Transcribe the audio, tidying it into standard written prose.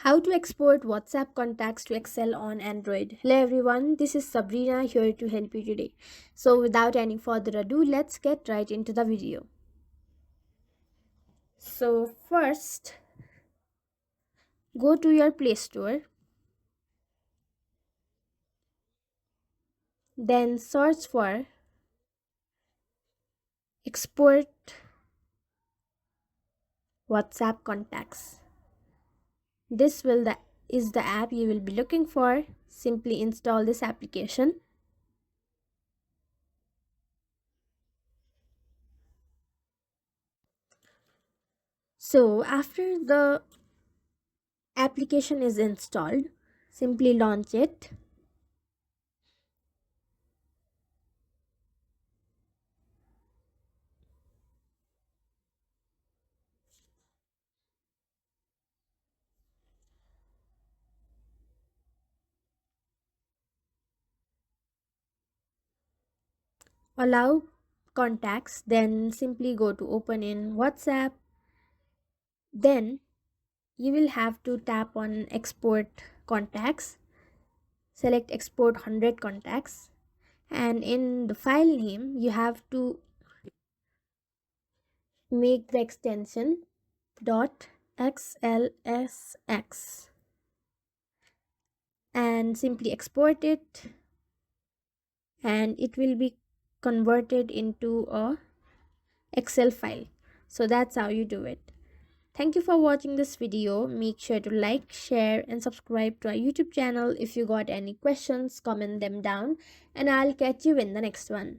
How to export WhatsApp contacts to Excel on Android. Hello everyone, this is Sabrina here to help you today. So without any further ado, let's get right into the video. So first, go to your Play Store, then search for export WhatsApp contacts. This will the is the app you will be looking for. Simply install this application. So after the application is installed, simply launch it. Allow contacts, then simply go to open in WhatsApp. Then you will have to tap on export contacts, select export 100 contacts, and in the file name you have to make the extension .xlsx and simply export it, and it will be converted into a Excel file. So that's how you do it. Thank you for watching this video. Make sure to like, share and subscribe to our YouTube channel. If you got any questions, comment them down and I'll catch you in the next one.